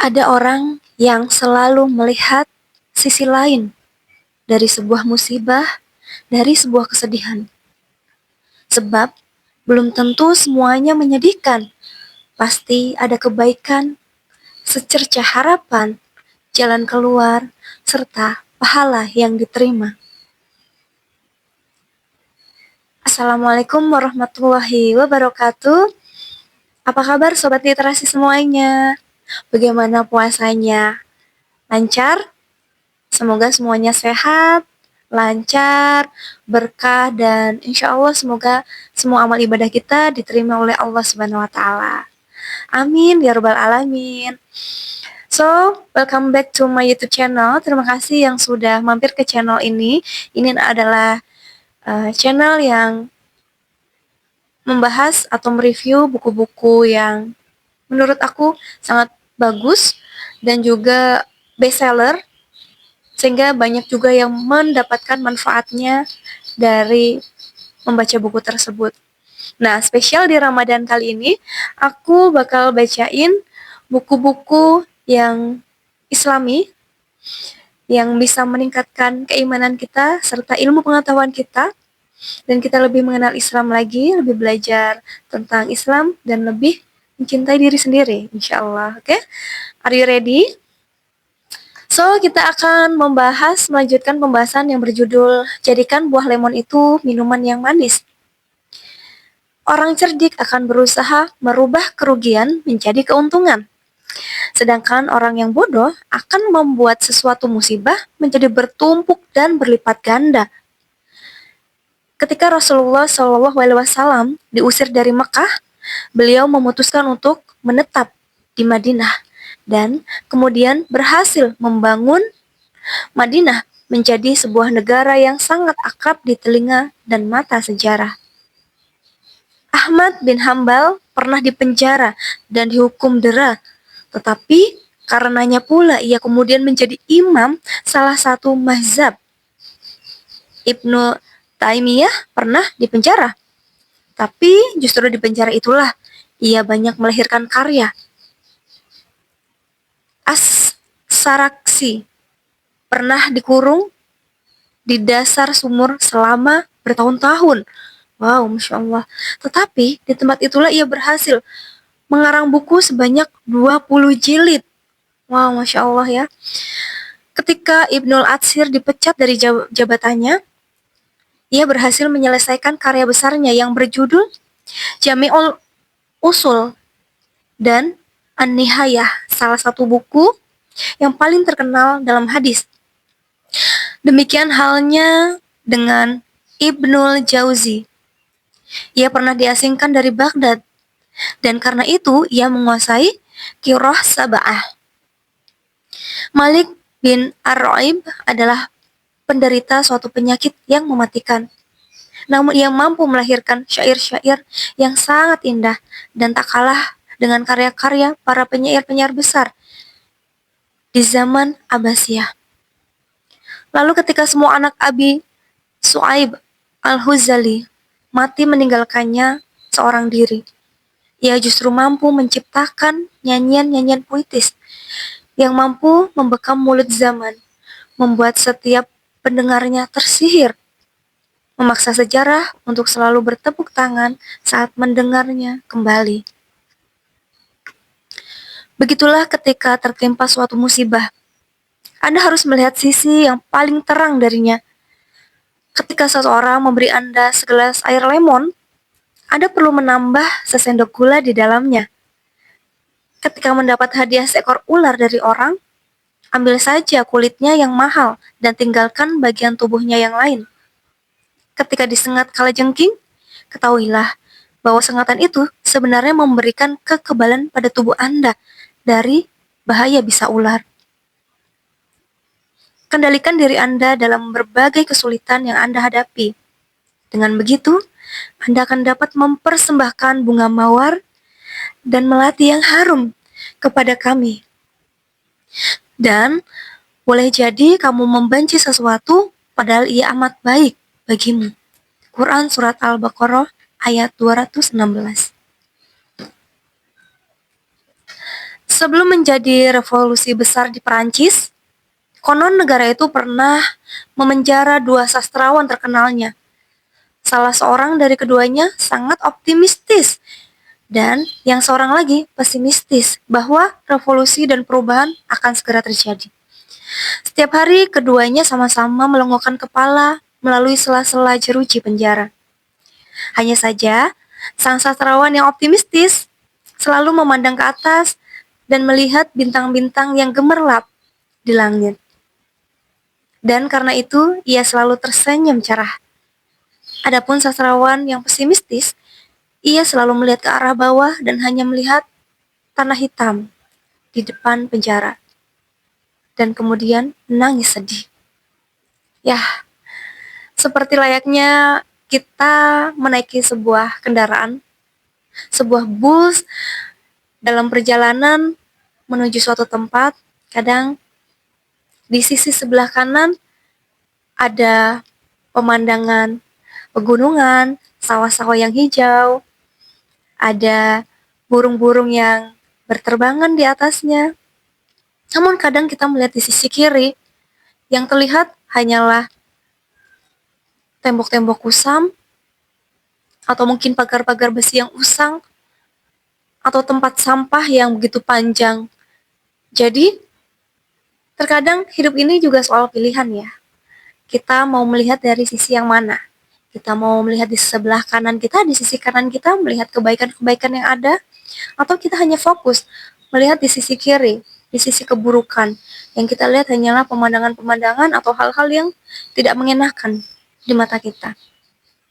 Ada orang yang selalu melihat sisi lain dari sebuah musibah, dari sebuah kesedihan. Sebab belum tentu semuanya menyedihkan. Pasti ada kebaikan, secercah harapan, jalan keluar, serta pahala yang diterima. Assalamualaikum warahmatullahi wabarakatuh. Apa kabar Sobat Literasi semuanya? Bagaimana puasanya? Lancar? Semoga semuanya sehat, lancar, berkah, dan insya Allah semoga semua amal ibadah kita diterima oleh Allah Subhanahu wa Ta'ala. Amin ya Rabbal 'Alamin. So, welcome back to my YouTube channel. Terima kasih yang sudah mampir ke channel ini. Ini adalah channel yang membahas atau mereview buku-buku yang menurut aku sangat bagus dan juga bestseller, sehingga banyak juga yang mendapatkan manfaatnya dari membaca buku tersebut. Nah, spesial di Ramadan kali ini, aku bakal bacain buku-buku yang Islami yang bisa meningkatkan keimanan kita serta ilmu pengetahuan kita, dan kita lebih mengenal Islam lagi, lebih belajar tentang Islam, dan lebih mencintai diri sendiri, insya Allah. Oke? Are you ready? So, kita akan melanjutkan pembahasan yang berjudul Jadikan Buah Lemon Itu Minuman Yang Manis. Orang cerdik akan berusaha merubah kerugian menjadi keuntungan. Sedangkan orang yang bodoh akan membuat sesuatu musibah menjadi bertumpuk dan berlipat ganda. Ketika Rasulullah SAW diusir dari Mekah, beliau memutuskan untuk menetap di Madinah dan kemudian berhasil membangun Madinah menjadi sebuah negara yang sangat akrab di telinga dan mata sejarah. Ahmad bin Hambal pernah dipenjara dan dihukum dera, tetapi karenanya pula ia kemudian menjadi imam salah satu mazhab. Ibnu Taimiyah pernah dipenjara, tapi justru di penjara itulah ia banyak melahirkan karya. As-Saraksi pernah dikurung di dasar sumur selama bertahun-tahun. Wow, Masya Allah. Tetapi di tempat itulah ia berhasil mengarang buku sebanyak 20 jilid. Wow, Masya Allah ya. Ketika Ibnul Atsir dipecat dari jabatannya, ia berhasil menyelesaikan karya besarnya yang berjudul Jami'ul Usul dan An-Nihayah, salah satu buku yang paling terkenal dalam hadis. Demikian halnya dengan Ibnul Jauzi. Ia pernah diasingkan dari Baghdad, dan karena itu ia menguasai Qira'ah Sab'ah. Malik bin Ar-Raib adalah penderita suatu penyakit yang mematikan. Namun ia mampu melahirkan syair-syair yang sangat indah dan tak kalah dengan karya-karya para penyair-penyair besar di zaman Abbasiyah. Lalu ketika semua anak Abi Su'aib Al-Huzali mati meninggalkannya seorang diri, ia justru mampu menciptakan nyanyian-nyanyian puitis yang mampu membekam mulut zaman, membuat setiap pendengarnya tersihir, memaksa sejarah untuk selalu bertepuk tangan saat mendengarnya kembali. Begitulah ketika tertimpa suatu musibah, Anda harus melihat sisi yang paling terang darinya. Ketika seseorang memberi Anda segelas air lemon, Anda perlu menambah sesendok gula di dalamnya. Ketika mendapat hadiah seekor ular dari orang, ambil saja kulitnya yang mahal dan tinggalkan bagian tubuhnya yang lain. Ketika disengat kalajengking, ketahuilah bahwa sengatan itu sebenarnya memberikan kekebalan pada tubuh Anda dari bahaya bisa ular. Kendalikan diri Anda dalam berbagai kesulitan yang Anda hadapi. Dengan begitu, Anda akan dapat mempersembahkan bunga mawar dan melati yang harum kepada kami. Dan boleh jadi kamu membenci sesuatu padahal ia amat baik bagimu. Quran Surat Al-Baqarah ayat 216. Sebelum menjadi revolusi besar di Perancis, konon negara itu pernah memenjara dua sastrawan terkenalnya. Salah seorang dari keduanya sangat optimistis dan yang seorang lagi pesimistis bahwa revolusi dan perubahan akan segera terjadi. Setiap hari keduanya sama-sama melongokkan kepala melalui sela-sela jeruji penjara. Hanya saja, sang sastrawan yang optimistis selalu memandang ke atas dan melihat bintang-bintang yang gemerlap di langit. Dan karena itu, ia selalu tersenyum cerah. Adapun sastrawan yang pesimistis, ia selalu melihat ke arah bawah dan hanya melihat tanah hitam di depan penjara. Dan kemudian menangis sedih. Ya, seperti layaknya kita menaiki sebuah kendaraan, sebuah bus dalam perjalanan menuju suatu tempat, kadang di sisi sebelah kanan ada pemandangan pegunungan, sawah-sawah yang hijau, ada burung-burung yang berterbangan di atasnya. Namun kadang kita melihat di sisi kiri, yang terlihat hanyalah tembok-tembok kusam, atau mungkin pagar-pagar besi yang usang, atau tempat sampah yang begitu panjang. Jadi, terkadang hidup ini juga soal pilihan ya. Kita mau melihat dari sisi yang mana? Kita mau melihat di sebelah kanan kita, di sisi kanan kita melihat kebaikan-kebaikan yang ada, atau kita hanya fokus melihat di sisi kiri, di sisi keburukan. Yang kita lihat hanyalah pemandangan-pemandangan atau hal-hal yang tidak mengenakan di mata kita.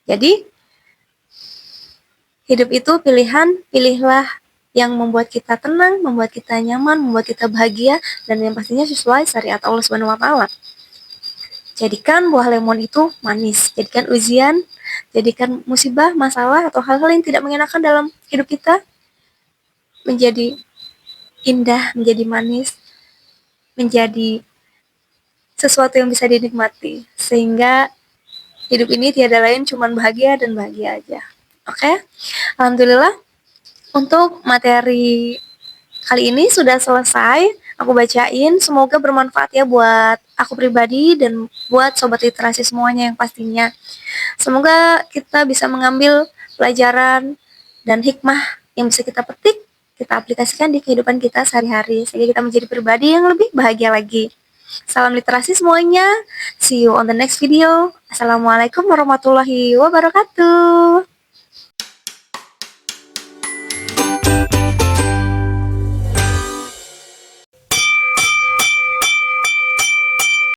Jadi, hidup itu pilihan, pilihlah yang membuat kita tenang, membuat kita nyaman, membuat kita bahagia, dan yang pastinya sesuai syariat Allah Subhanahu wa Ta'ala. Jadikan buah lemon itu manis, jadikan ujian, jadikan musibah, masalah, atau hal-hal yang tidak mengenakan dalam hidup kita menjadi indah, menjadi manis, menjadi sesuatu yang bisa dinikmati. Sehingga hidup ini tiada lain cuman bahagia dan bahagia aja. Oke? Alhamdulillah untuk materi kali ini sudah selesai. Aku bacain, semoga bermanfaat ya buat aku pribadi dan buat sobat literasi semuanya yang pastinya. Semoga kita bisa mengambil pelajaran dan hikmah yang bisa kita petik, kita aplikasikan di kehidupan kita sehari-hari, sehingga kita menjadi pribadi yang lebih bahagia lagi. Salam literasi semuanya, see you on the next video. Assalamualaikum warahmatullahi wabarakatuh.